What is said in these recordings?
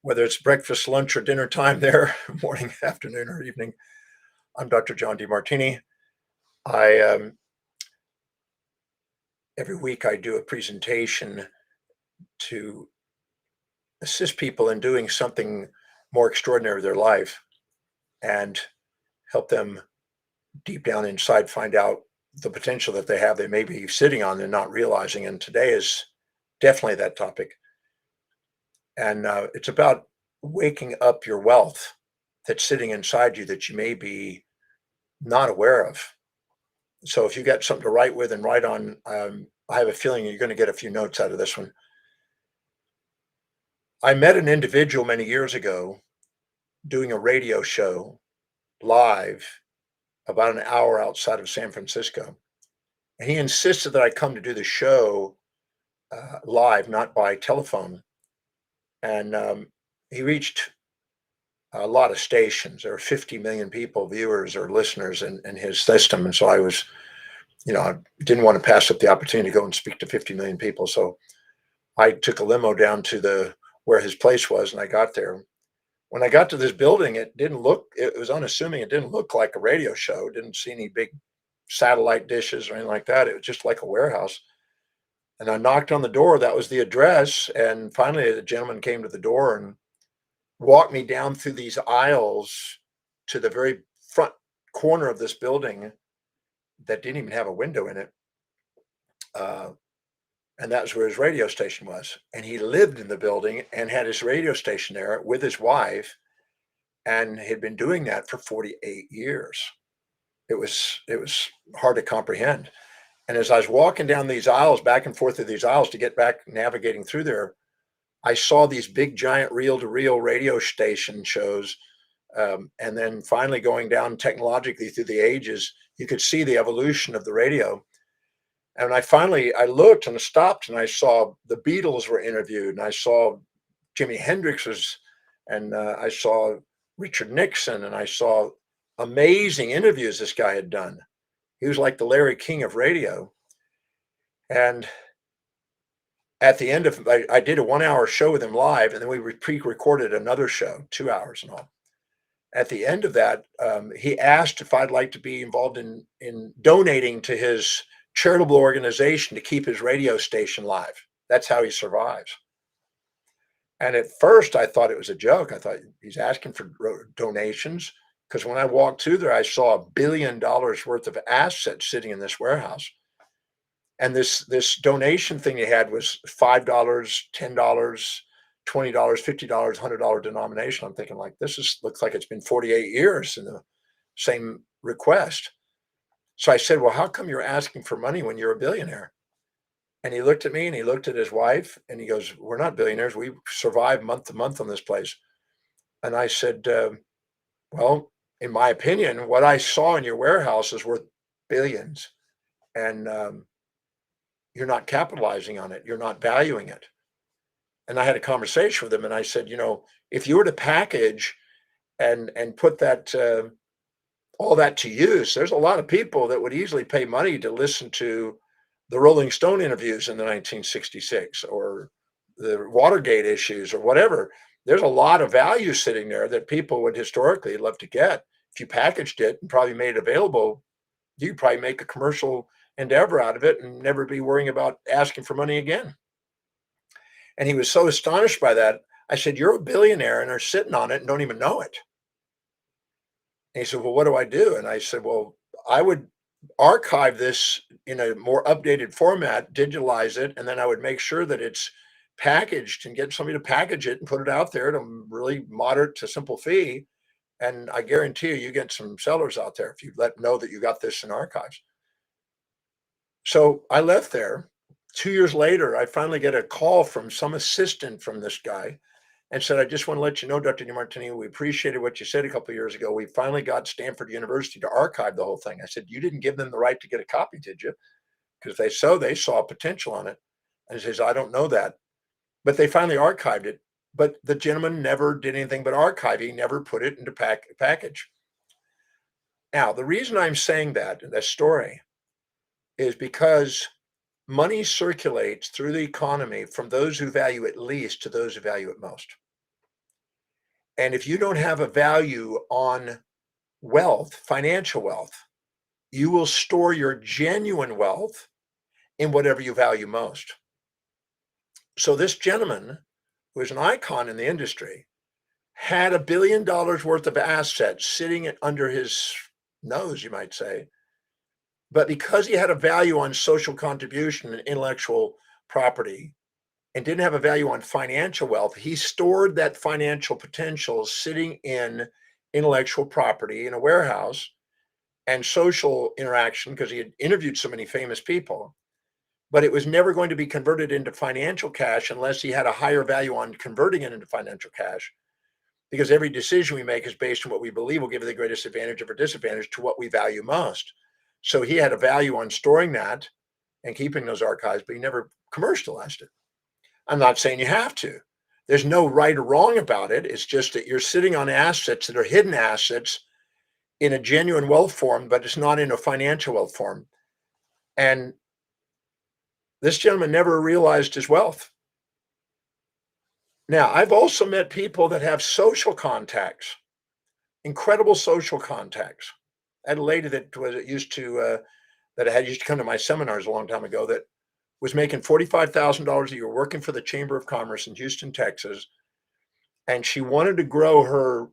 whether it's breakfast, lunch, or dinner time there, morning, afternoon, or evening. I'm Dr. John Demartini. I Every week I do a presentation to assist people in doing something more extraordinary with their life and help them deep down inside find out the potential that they have. They may be sitting on and not realizing. And today is definitely that topic. And it's about waking up your wealth that's sitting inside you that you may be not aware of. So if you got something to write with and write on, I have a feeling you're going to get a few notes out of this one. I met an individual many years ago doing a radio show live about an hour outside of San Francisco. And he insisted that I come to do the show live, not by telephone. And he reached a lot of stations. There were 50 million people, viewers or listeners in his system. And so I didn't want to pass up the opportunity to go and speak to 50 million people. So I took a limo down to where his place was, and I got there. When I got to this building, it was unassuming. It didn't look like a radio show. It didn't see any big satellite dishes or anything like that. It was just like a warehouse. And I knocked on the door. That was the address. And finally, the gentleman came to the door and walked me down through these aisles to the very front corner of this building that didn't even have a window in it. And that was where his radio station was. And he lived in the building and had his radio station there with his wife and had been doing that for 48 years. It was hard to comprehend. And as I was walking down these aisles, back and forth through these aisles to get back navigating through there, I saw these big giant reel-to-reel radio station shows. And then finally going down technologically through the ages, you could see the evolution of the radio. And I looked and stopped and I saw the Beatles were interviewed and I saw Jimi Hendrix and I saw Richard Nixon and I saw amazing interviews this guy had done. He was like the Larry King of radio. And at the end of, I did a 1 hour show with him live, and then we pre-recorded another show, 2 hours and all. At the end of that, he asked if I'd like to be involved in donating to his charitable organization to keep his radio station live. That's how he survives. And at first I thought it was a joke. I thought he's asking for donations, because when I walked through there, I saw $1 billion worth of assets sitting in this warehouse. And this donation thing he had was $5, $10, $20, $50, $100 denomination. I'm thinking, like, looks like it's been 48 years in the same request. So I said, well, how come you're asking for money when you're a billionaire? And he looked at me and he looked at his wife and he goes, we're not billionaires. We survive month to month on this place. And I said, well, in my opinion, what I saw in your warehouse is worth billions. And you're not capitalizing on it. You're not valuing it. And I had a conversation with him and I said, if you were to package and put that all that to use, there's a lot of people that would easily pay money to listen to the Rolling Stone interviews in the 1966 or the Watergate issues or whatever. There's a lot of value sitting there that people would historically love to get. If you packaged it and probably made it available, you'd probably make a commercial endeavor out of it and never be worrying about asking for money again. And he was so astonished by that. I said, you're a billionaire and are sitting on it and don't even know it. And he said, well, what do I do? And I said, well, I would archive this in a more updated format, digitalize it, and then I would make sure that it's packaged and get somebody to package it and put it out there at a really moderate to simple fee. And I guarantee you get some sellers out there if you let them know that you got this in archives. So I left there. 2 years later, I finally get a call from some assistant from this guy and said, I just want to let you know, Dr. Demartini, we appreciated what you said a couple of years ago. We finally got Stanford University to archive the whole thing. I said, you didn't give them the right to get a copy, did you? Because they saw potential on it. And he says, I don't know that. But they finally archived it. But the gentleman never did anything but archive. He never put it into package. Now, the reason I'm saying that story is because money circulates through the economy from those who value it least to those who value it most. And if you don't have a value on wealth, financial wealth, you will store your genuine wealth in whatever you value most. So this gentleman, who is an icon in the industry, had $1 billion worth of assets sitting under his nose, you might say. But because he had a value on social contribution and intellectual property and didn't have a value on financial wealth, he stored that financial potential sitting in intellectual property in a warehouse and social interaction because he had interviewed so many famous people. But it was never going to be converted into financial cash unless he had a higher value on converting it into financial cash, because every decision we make is based on what we believe will give the greatest advantage or disadvantage to what we value most. So he had a value on storing that and keeping those archives, but he never commercialized it. I'm not saying you have to. There's no right or wrong about it. It's just that you're sitting on assets that are hidden assets in a genuine wealth form, but it's not in a financial wealth form. And this gentleman never realized his wealth. Now, I've also met people that have social contacts, incredible social contacts. I had a lady that was used to come to my seminars a long time ago that was making $45,000 a year working for the Chamber of Commerce in Houston, Texas, and she wanted to grow her.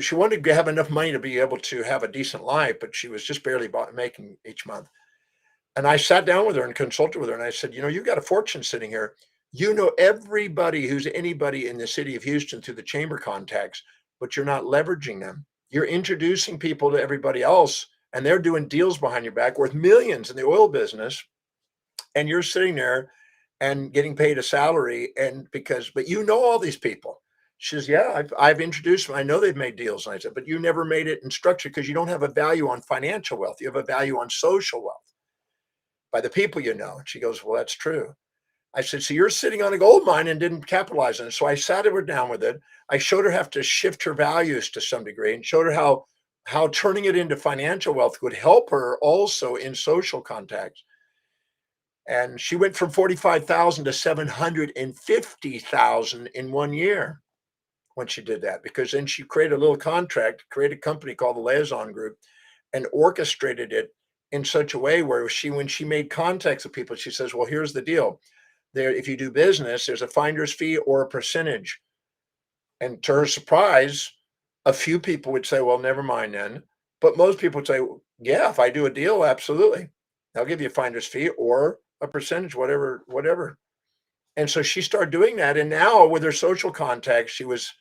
She wanted to have enough money to be able to have a decent life, but she was just barely making each month. And I sat down with her and consulted with her, and I said, you've got a fortune sitting here. You know everybody who's anybody in the city of Houston through the chamber contacts, but you're not leveraging them. You're introducing people to everybody else, and they're doing deals behind your back worth millions in the oil business, and you're sitting there and getting paid a salary. But you know all these people. She says, yeah, I've introduced them. I know they've made deals. And I said, but you never made it in structure because you don't have a value on financial wealth. You have a value on social wealth by the people you know. And she goes, well, that's true. I said, so you're sitting on a gold mine and didn't capitalize on it. So I sat her down with it. I showed her how to shift her values to some degree and showed her how turning it into financial wealth would help her also in social contacts. And she went from 45,000 to 750,000 in 1 year when she did that, because then she created a little contract, created a company called the Liaison Group, and orchestrated it in such a way where when she made contacts with people, she says, well, here's the deal. If you do business, there's a finder's fee or a percentage. And to her surprise, a few people would say, well, never mind then. But most people would say, yeah, if I do a deal, absolutely. I'll give you a finder's fee or a percentage, whatever. And so she started doing that. And now with her social contacts, she was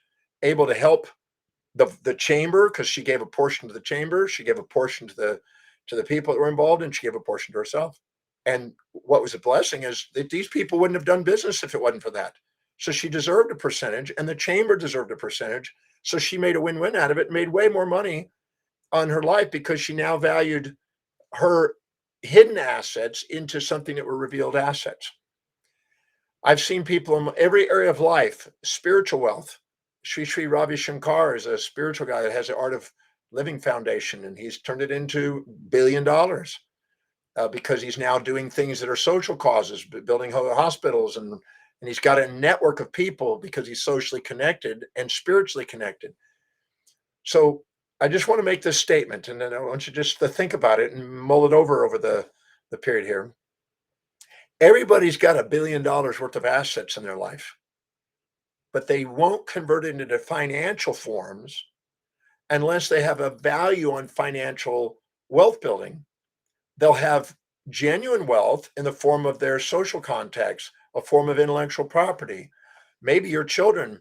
able to help the chamber because she gave a portion to the chamber. She gave a portion to the people that were involved, and she gave a portion to herself. And what was a blessing is that these people wouldn't have done business if it wasn't for that. So she deserved a percentage, and the chamber deserved a percentage. So she made a win-win out of it, made way more money on her life because she now valued her hidden assets into something that were revealed assets. I've seen people in every area of life, spiritual wealth. Sri Ravi Shankar is a spiritual guy that has the Art of Living Foundation, and he's turned it into $1 billion because he's now doing things that are social causes, building hospitals, and he's got a network of people because he's socially connected and spiritually connected. So I just want to make this statement, and then I want you just to think about it and mull it over the period here. Everybody's got $1 billion worth of assets in their life, but they won't convert it into financial forms unless they have a value on financial wealth building. They'll have genuine wealth in the form of their social contacts, a form of intellectual property. Maybe your children,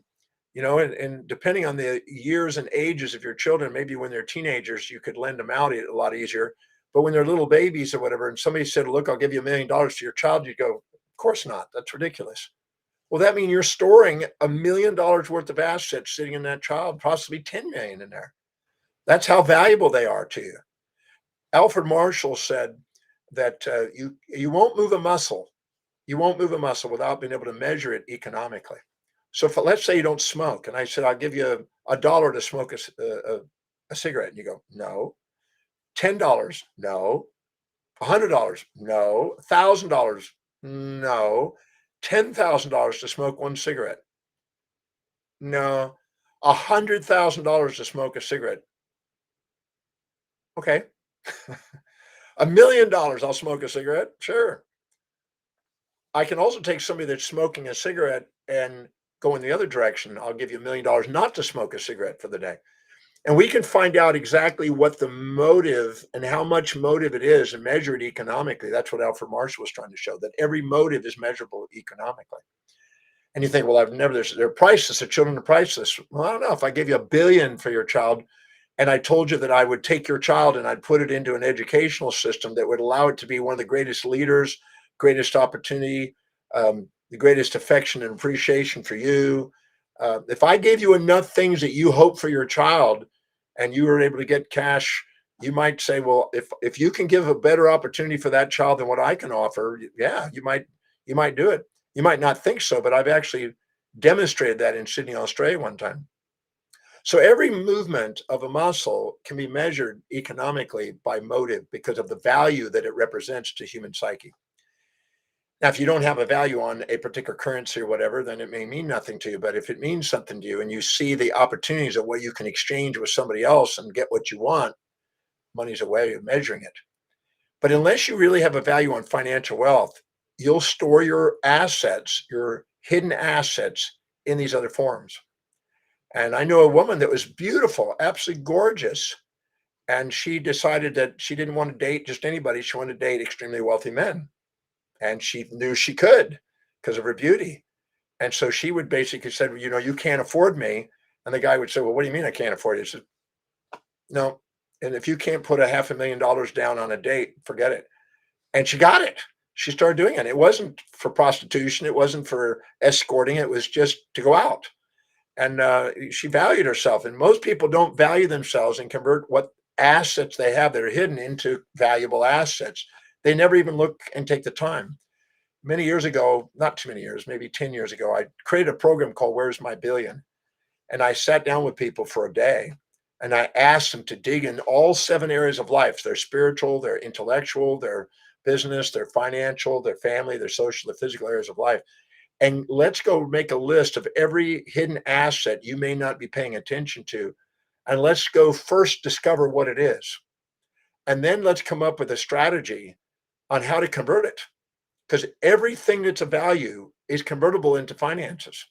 and depending on the years and ages of your children, maybe when they're teenagers, you could lend them out a lot easier. But when they're little babies or whatever, and somebody said, look, I'll give you $1 million to your child, you go, of course not. That's ridiculous. Well, that means you're storing $1 million worth of assets sitting in that child, possibly 10 million in there. That's how valuable they are to you. Alfred Marshall said that you won't move a muscle. You won't move a muscle without being able to measure it economically. So let's say you don't smoke, and I said, I'll give you $1 to smoke a cigarette. And you go, no. $10, no. $100, no. $1,000, no. $10,000 to smoke one cigarette, no. $100,000 to smoke a cigarette. Okay. $1 million, I'll smoke a cigarette. Sure. I can also take somebody that's smoking a cigarette and go in the other direction. I'll give you $1 million not to smoke a cigarette for the day. And we can find out exactly what the motive and how much motive it is and measure it economically. That's what Alfred Marshall was trying to show, that every motive is measurable economically. And you think, well, I've never, they're priceless, the children are priceless. Well, I don't know. If I gave you $1 billion for your child and I told you that I would take your child and I'd put it into an educational system that would allow it to be one of the greatest leaders, greatest opportunity, the greatest affection and appreciation for you. If I gave you enough things that you hope for your child and you were able to get cash, you might say, well, if you can give a better opportunity for that child than what I can offer, yeah, you might do it. You might not think so, but I've actually demonstrated that in Sydney, Australia one time. So every movement of a muscle can be measured economically by motive because of the value that it represents to human psyche. Now, if you don't have a value on a particular currency or whatever, then it may mean nothing to you. But if it means something to you and you see the opportunities of what you can exchange with somebody else and get what you want, money's a way of measuring it. But unless you really have a value on financial wealth, you'll store your assets, your hidden assets, in these other forms. And I know a woman that was beautiful, absolutely gorgeous. And she decided that she didn't want to date just anybody. She wanted to date extremely wealthy men. And she knew she could because of her beauty. And so she would basically say, well, you can't afford me. And the guy would say, well, what do you mean I can't afford you? She said, no. And if you can't put $500,000 down on a date, forget it. And she got it. She started doing it. It wasn't for prostitution. It wasn't for escorting. It was just to go out. And she valued herself. And most people don't value themselves and convert what assets they have that are hidden into valuable assets. They never even look and take the time. Many years ago, not too many years, maybe 10 years ago, I created a program called Where's My Billion? And I sat down with people for a day and I asked them to dig in all 7 areas of life, their spiritual, their intellectual, their business, their financial, their family, their social, their physical areas of life. And let's go make a list of every hidden asset you may not be paying attention to. And let's go first discover what it is. And then let's come up with a strategy on how to convert it. Because everything that's of value is convertible into finances.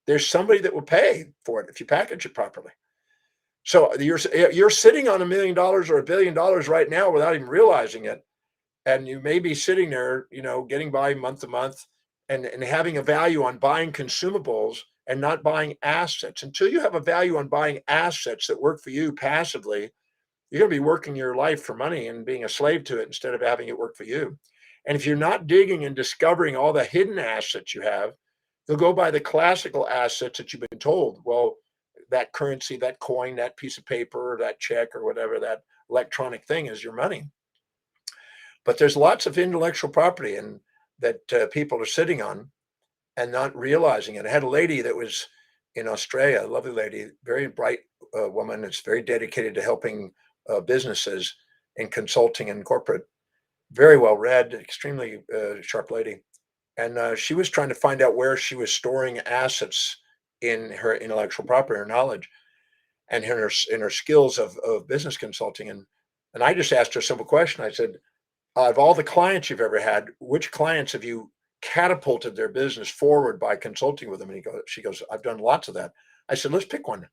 There's somebody that will pay for it if you package it properly. So you're sitting on $1 million or $1 billion right now without even realizing it. And you may be sitting there, getting by month to month and having a value on buying consumables and not buying assets. Until you have a value on buying assets that work for you passively, you're going to be working your life for money and being a slave to it instead of having it work for you. And if you're not digging and discovering all the hidden assets you have, you'll go by the classical assets that you've been told. Well, that currency, that coin, that piece of paper, that check or whatever, that electronic thing is your money. But there's lots of intellectual property and that people are sitting on and not realizing it. I had a lady that was in Australia, a lovely lady, very bright woman that's very dedicated to helping businesses in consulting and corporate, very well read, extremely sharp lady. And she was trying to find out where she was storing assets in her intellectual property, her knowledge, and in her skills of business consulting. And I just asked her a simple question. I said, of all the clients you've ever had, which clients have you catapulted their business forward by consulting with them? And she goes, I've done lots of that. I said, let's pick one.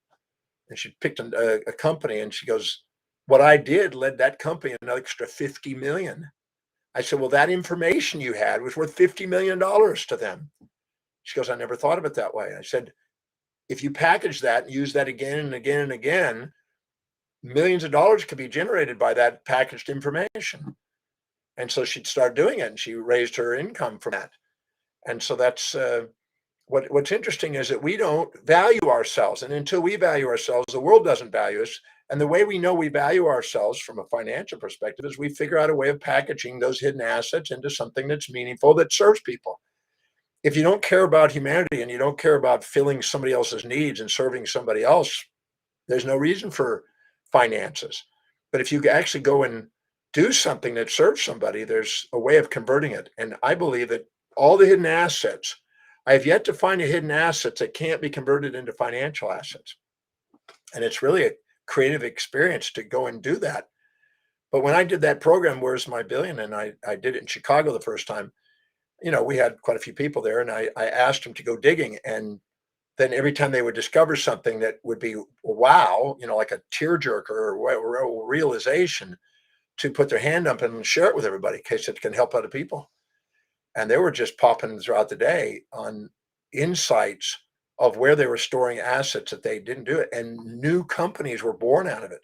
And she picked a company, and she goes, what I did led that company an extra 50 million. I said, well, that information you had was worth $50 million to them. She goes, I never thought of it that way. I said, if you package that and use that again and again and again, millions of dollars could be generated by that packaged information. And so she'd start doing it, and she raised her income from that. And so that's what's interesting is that we don't value ourselves. And until we value ourselves, the world doesn't value us. And the way we know we value ourselves from a financial perspective is we figure out a way of packaging those hidden assets into something that's meaningful, that serves people. If you don't care about humanity and you don't care about filling somebody else's needs and serving somebody else, there's no reason for finances. But if you actually go and do something that serves somebody, there's a way of converting it. And I believe that all the hidden assets, I have yet to find a hidden asset that can't be converted into financial assets. And it's really a creative experience to go and do that. But when I did that program, Where's My Billion? And I did it in Chicago the first time, we had quite a few people there, and I asked them to go digging. And then every time they would discover something that would be wow, like a tearjerker or realization, to put their hand up and share it with everybody in case it can help other people. And they were just popping throughout the day on insights of where they were storing assets that they didn't do it. And new companies were born out of it.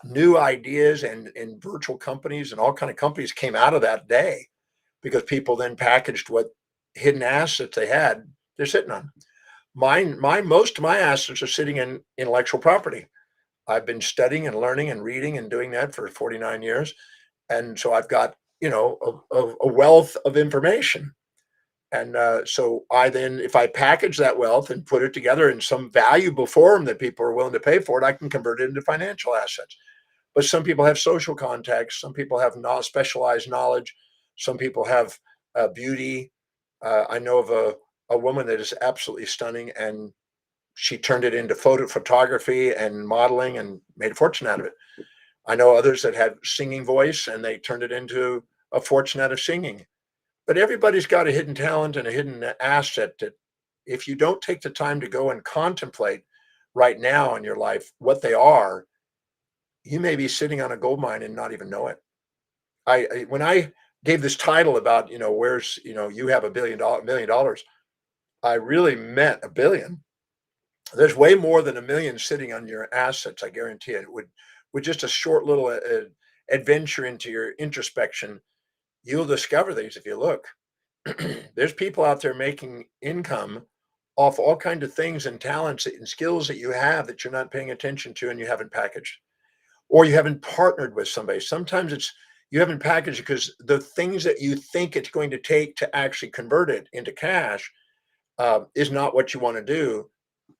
New ideas and virtual companies and all kind of companies came out of that day because people then packaged what hidden assets they had they're sitting on. Most of my assets are sitting in intellectual property. I've been studying and learning and reading and doing that for 49 years. And so I've got, a wealth of information. And so I then, if I package that wealth and put it together in some valuable form that people are willing to pay for it, I can convert it into financial assets. But some people have social contacts. Some people have specialized knowledge. Some people have beauty. I know of a woman that is absolutely stunning, and she turned it into photography and modeling and made a fortune out of it. I know others that had singing voice, and they turned it into a fortune out of singing. But everybody's got a hidden talent and a hidden asset that if you don't take the time to go and contemplate right now in your life what they are, you may be sitting on a gold mine and not even know it. When I gave this title about, where's, you have $1 million, I really meant a billion. There's way more than a million sitting on your assets. I guarantee it. With just a short little adventure into your introspection, you'll discover these if you look. There's people out there making income off all kinds of things and talents and skills that you have that you're not paying attention to and you haven't packaged, or you haven't partnered with somebody. Sometimes it's you haven't packaged because the things that you think it's going to take to actually convert it into cash is not what you want to do.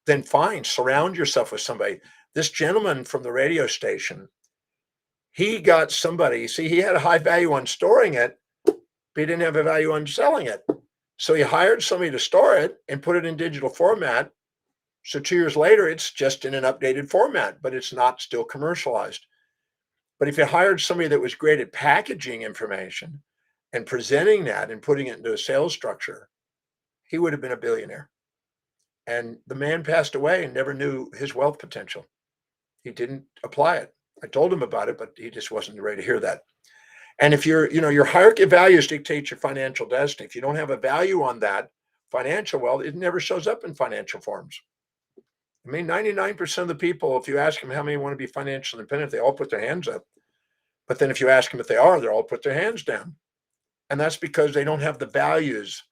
Then fine, surround yourself with somebody. This gentleman from the radio station, he got somebody, see, he had a high value on storing it, but he didn't have a value on selling it. So he hired somebody to store it and put it in digital format. So 2 years later, it's just in an updated format, but it's not still commercialized. But if you hired somebody that was great at packaging information and presenting that and putting it into a sales structure, he would have been a billionaire. And the man passed away and never knew his wealth potential. He didn't apply it. I told him about it, but he just wasn't ready to hear that. And if your hierarchy of values dictates your financial destiny. If you don't have a value on that financial wealth, it never shows up in financial forms. I mean, 99% of the people, if you ask them how many want to be financially independent, they all put their hands up. But then if you ask them if they are, they're all put their hands down. And that's because they don't have the values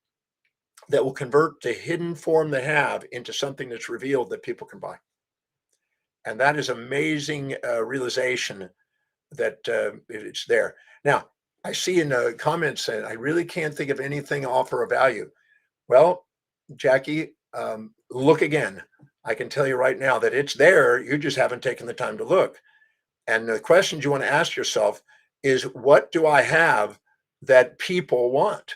that will convert the hidden form they have into something that's revealed that people can buy. And that is amazing realization that it's there. Now, I see in the comments that I really can't think of anything offer a value. Well, Jackie, look again. I can tell you right now that it's there. You just haven't taken the time to look. And the questions you want to ask yourself is, what do I have that people want?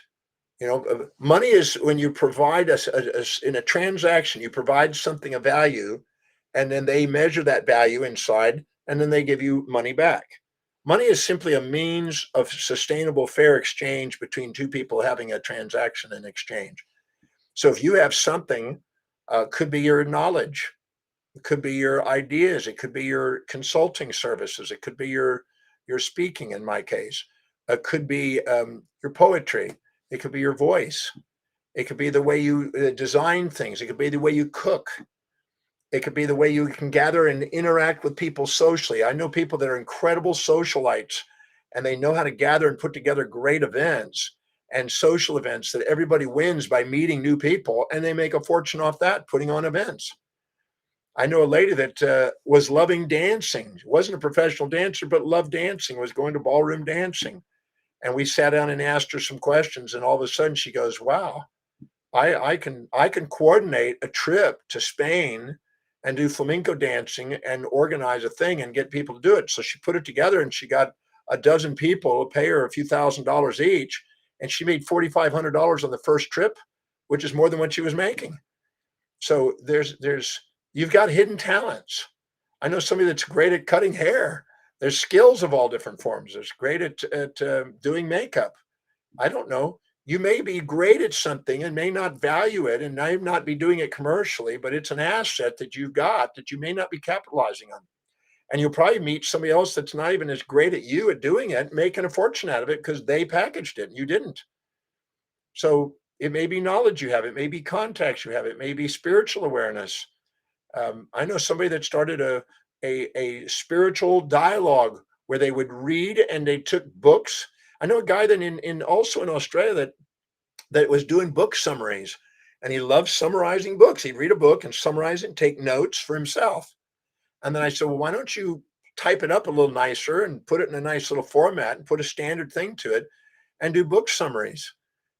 Money is when you provide in a transaction, you provide something of value, and then they measure that value inside, and then they give you money back. Money is simply a means of sustainable, fair exchange between two people having a transaction and exchange. So if you have something, could be your knowledge, it could be your ideas, it could be your consulting services, it could be your speaking. In my case, it could be your poetry, it could be your voice, it could be the way you design things, it could be the way you cook, it could be the way you can gather and interact with people socially. I know people that are incredible socialites, and they know how to gather and put together great events and social events that everybody wins by meeting new people, and they make a fortune off that, putting on events. I know a lady that was loving dancing. Wasn't a professional dancer, but loved dancing, was going to ballroom dancing. And we sat down and asked her some questions, and all of a sudden she goes, wow, I can coordinate a trip to Spain and do flamenco dancing and organize a thing and get people to do it. So she put it together, and she got a dozen people to pay her a few $1,000s each. And she made $4,500 on the first trip, which is more than what she was making. So you've got hidden talents. I know somebody that's great at cutting hair. There's skills of all different forms. There's great at doing makeup. I don't know. You may be great at something and may not value it and may not be doing it commercially, but it's an asset that you've got that you may not be capitalizing on. And you'll probably meet somebody else that's not even as great at you at doing it, making a fortune out of it because they packaged it and you didn't. So it may be knowledge you have, it may be contacts you have, it may be spiritual awareness. I know somebody that started a spiritual dialogue where they would read and they took books. I know a guy that in also in Australia that was doing book summaries, and he loved summarizing books. He'd read a book and summarize it and take notes for himself. And then I said, well, why don't you type it up a little nicer and put it in a nice little format and put a standard thing to it and do book summaries?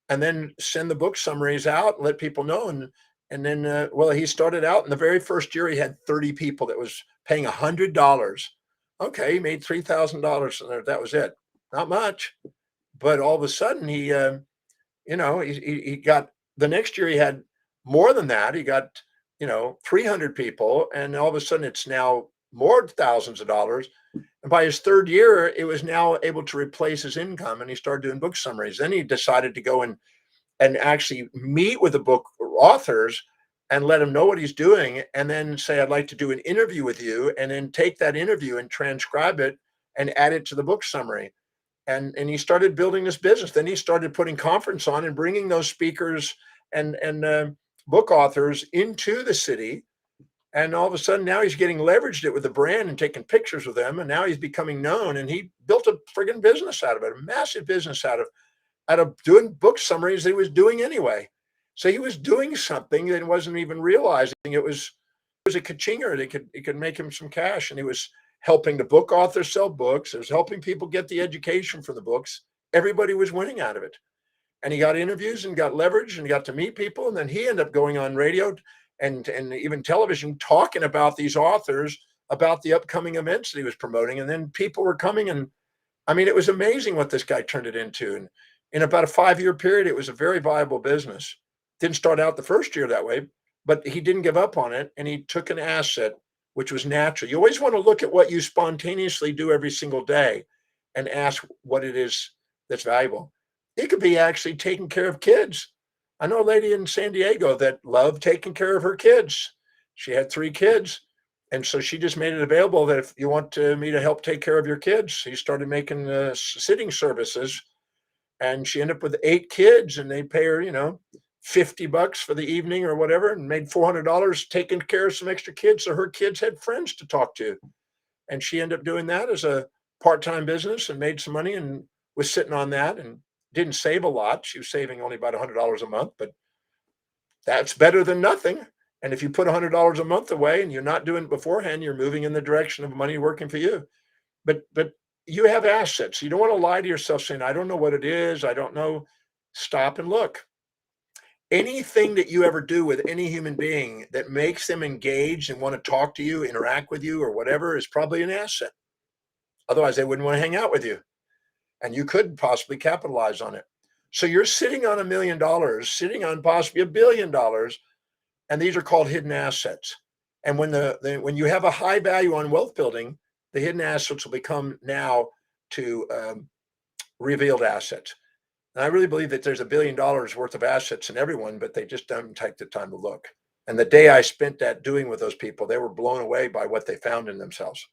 And then send the book summaries out and let people know. And then, well, he started out in the very first year, he had 30 people that was paying $100. Okay, he made $3,000, and that was it. Not much, but all of a sudden he got the next year he had more than that. He got 300 people, and all of a sudden it's now more thousands of dollars. And by his third year, it was now able to replace his income, and he started doing book summaries. Then he decided to go and actually meet with the book authors and let them know what he's doing, and then say, I'd like to do an interview with you, and then take that interview and transcribe it and add it to the book summary. And he started building this business. Then he started putting conference on and bringing those speakers and book authors into the city. And all of a sudden now he's getting leveraged it with the brand and taking pictures with them. And now he's becoming known, and he built a friggin' business out of it, a massive business out of doing book summaries that he was doing anyway. So he was doing something that wasn't even realizing it was a kachinger. It could make him some cash. And he was helping the book authors sell books. It was helping people get the education for the books. Everybody was winning out of it. And he got interviews and got leverage and got to meet people. And then he ended up going on radio and even television talking about these authors, about the upcoming events that he was promoting. And then people were coming, and I mean, it was amazing what this guy turned it into. And in about a 5-year period, it was a very viable business. Didn't start out the first year that way, but he didn't give up on it. And he took an asset, which was natural. You always want to look at what you spontaneously do every single day and ask what it is that's valuable. It could be actually taking care of kids. I know a lady in San Diego that loved taking care of her kids. She had 3 kids. And so she just made it available that if you want me to help take care of your kids, she started making sitting services. And she ended up with 8 kids, and they pay her, $50 for the evening or whatever, and made $400 taking care of some extra kids. So her kids had friends to talk to. And she ended up doing that as a part-time business and made some money and was sitting on that and didn't save a lot. She was saving only about $100 a month, but that's better than nothing. And if you put $100 a month away and you're not doing it beforehand, you're moving in the direction of money working for you. But you have assets. You don't want to lie to yourself saying, I don't know what it is. I don't know. Stop and look. Anything that you ever do with any human being that makes them engaged and want to talk to you, interact with you, or whatever is probably an asset. Otherwise, they wouldn't want to hang out with you. And you could possibly capitalize on it. So you're sitting on $1 million, sitting on possibly $1 billion, and these are called hidden assets. And when you have a high value on wealth building, the hidden assets will become now to revealed assets. And I really believe that there's $1 billion worth of assets in everyone, but they just don't take the time to look. And the day I spent that doing with those people, they were blown away by what they found in themselves.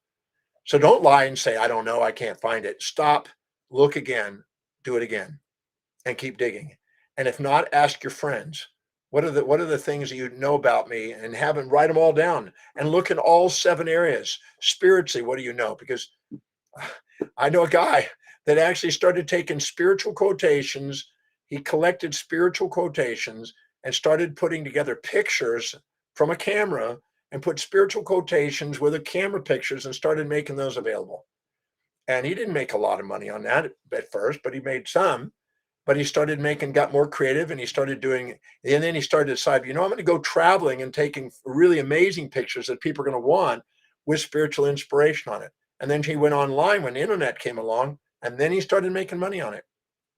So don't lie and say, I don't know, I can't find it. Stop, look again, do it again, and keep digging. And if not, ask your friends. What are the things that you know about me, and have them write them all down and look in all 7 areas. Spiritually, what do you know? Because I know a guy that actually started taking spiritual quotations. He collected spiritual quotations and started putting together pictures from a camera and put spiritual quotations with the camera pictures and started making those available. And he didn't make a lot of money on that at first, but he made some. But he started got more creative, and he started doing, and then he started to decide, I'm going to go traveling and taking really amazing pictures that people are going to want with spiritual inspiration on it. And then he went online when the internet came along, and then he started making money on it.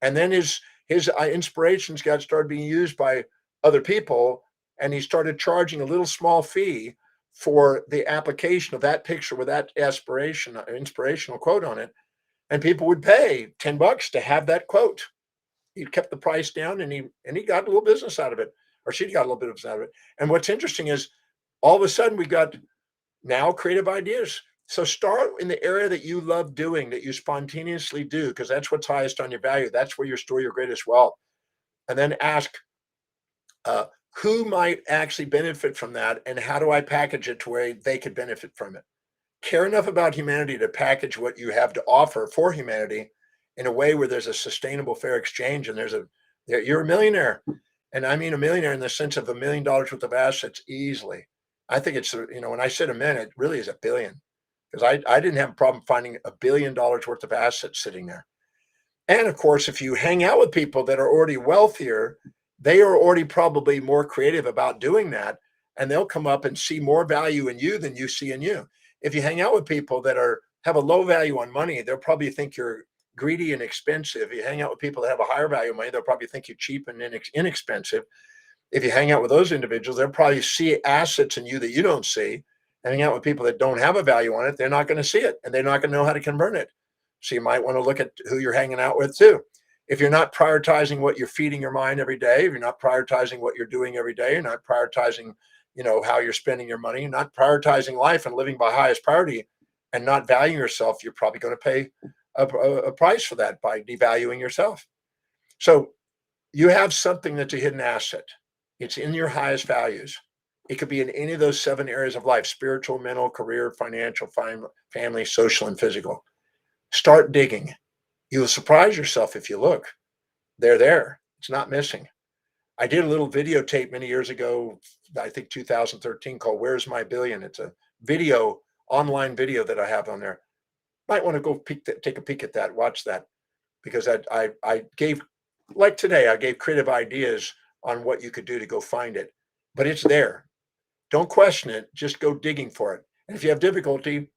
And then his inspirations started being used by other people, and he started charging a little small fee for the application of that picture with that inspirational quote on it. And people would pay $10 to have that quote. He kept the price down, and he got a little business out of it, or she got a little bit of business out of it. And what's interesting is all of a sudden we got now creative ideas. So start in the area that you love doing, that you spontaneously do, because that's what's highest on your value. That's where you store your greatest wealth. And then ask, uh, who might actually benefit from that, and how do I package it to where they could benefit from it? Care enough about humanity to package what you have to offer for humanity in a way where there's a sustainable, fair exchange, and you're a millionaire. And I mean a millionaire in the sense of $1 million worth of assets easily. I think it's, when I said a million, it really is a billion, because I didn't have a problem finding $1 billion worth of assets sitting there. And of course, if you hang out with people that are already wealthier, they are already probably more creative about doing that, and they'll come up and see more value in you than you see in you. If you hang out with people that have a low value on money, they'll probably think you're greedy and expensive. If you hang out with people that have a higher value of money, they'll probably think you're cheap and inexpensive. If you hang out with those individuals, they'll probably see assets in you that you don't see. Hanging out with people that don't have a value on it, they're not going to see it, and they're not going to know how to convert it. So you might want to look at who you're hanging out with too. If you're not prioritizing what you're feeding your mind every day, if you're not prioritizing what you're doing every day, you're not prioritizing, how you're spending your money, you're not prioritizing life and living by highest priority and not valuing yourself, you're probably going to pay a price for that by devaluing yourself. So you have something that's a hidden asset. It's in your highest values. It could be in any of those 7 areas of life: spiritual, mental, career, financial, family, social, and physical. Start digging. You'll surprise yourself if you look. They're there. It's not missing. I did a little videotape many years ago, I think 2013, called "Where's My Billion?" It's a online video that I have on there. Might want to go take a peek at that, watch that, because I gave, like today, I gave creative ideas on what you could do to go find it. But it's there. Don't question it. Just go digging for it. And if you have difficulty,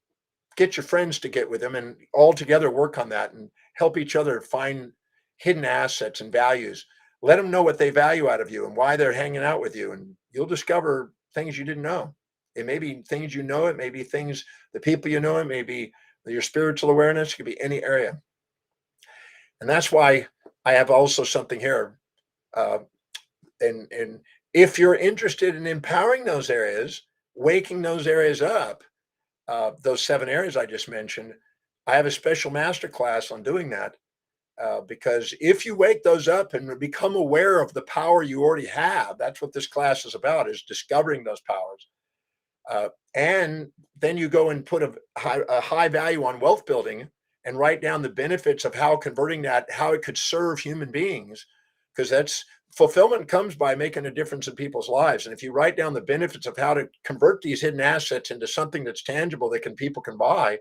get your friends to get with them and all together work on that and help each other find hidden assets and values. Let them know what they value out of you and why they're hanging out with you. And you'll discover things you didn't know. It may be things you know, it may be things, the people you know, it may be your spiritual awareness, it could be any area. And that's why I have also something here. And if you're interested in empowering those areas, waking those areas up, those 7 areas I just mentioned, I have a special master class on doing that. Because if you wake those up and become aware of the power you already have, that's what this class is about, is discovering those powers. And then you go and put a high value on wealth building and write down the benefits of how converting that, how it could serve human beings, because that's fulfillment comes by making a difference in people's lives. And if you write down the benefits of how to convert these hidden assets into something that's tangible that people can buy,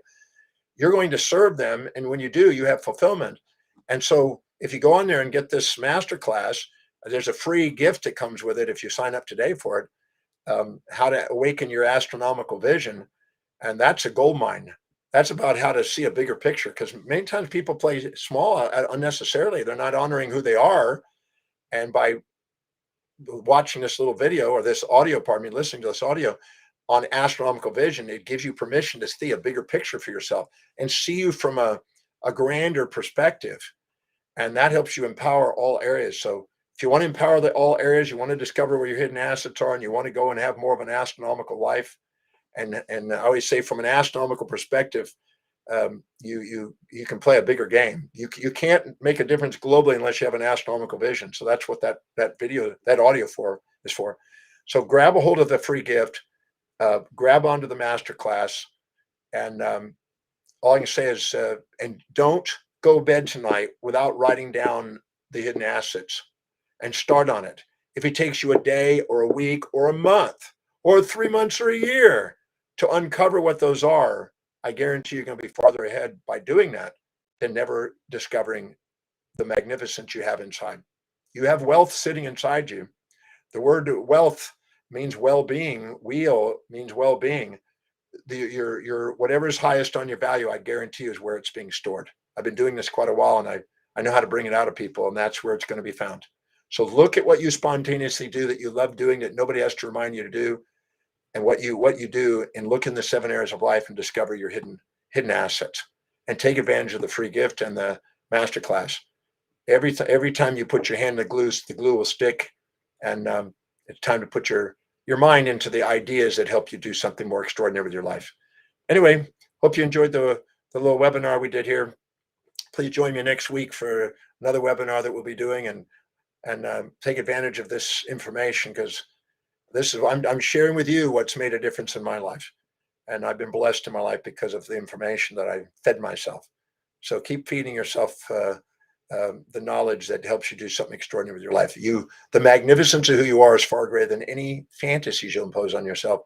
you're going to serve them. And when you do, you have fulfillment. And so if you go on there and get this master class, there's a free gift that comes with it if you sign up today for it, how to awaken your astronomical vision. And that's a gold mine. That's about how to see a bigger picture, because many times people play small unnecessarily. They're not honoring who they are. And by watching this little video or this audio, listening to this audio on astronomical vision, it gives you permission to see a bigger picture for yourself and see you from a grander perspective. And that helps you empower all areas. So if you want to empower all areas, you want to discover where your hidden assets are, and you want to go and have more of an astronomical life. And I always say, from an astronomical perspective, you can play a bigger game. You can't make a difference globally unless you have an astronomical vision. So that's what that video, that audio is for. So grab a hold of the free gift, grab onto the master class, and all I can say is, and don't go to bed tonight without writing down the hidden assets, and start on it. If it takes you a day or a week or a month or 3 months or a year to uncover what those are, I guarantee you're going to be farther ahead by doing that than never discovering the magnificence you have inside. You have wealth sitting inside you. The word wealth means well-being. Weal means well-being. Your whatever's highest on your value, I guarantee, is where it's being stored. I've been doing this quite a while, and I know how to bring it out of people, and that's where it's going to be found. So look at what you spontaneously do that you love doing, that nobody has to remind you to do. and what you do, and look in the 7 areas of life and discover your hidden assets, and take advantage of the free gift and the masterclass. Every time you put your hand in the glue will stick, and it's time to put your mind into the ideas that help you do something more extraordinary with your life. Anyway, hope you enjoyed the little webinar we did here. Please join me next week for another webinar that we'll be doing, and take advantage of this information, because this is I'm sharing with you what's made a difference in my life, and I've been blessed in my life because of the information that I fed myself. So keep feeding yourself the knowledge that helps you do something extraordinary with your life. The magnificence of who you are is far greater than any fantasies you'll impose on yourself.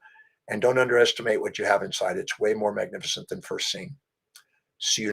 And don't underestimate what you have inside. It's way more magnificent than first seen. See you.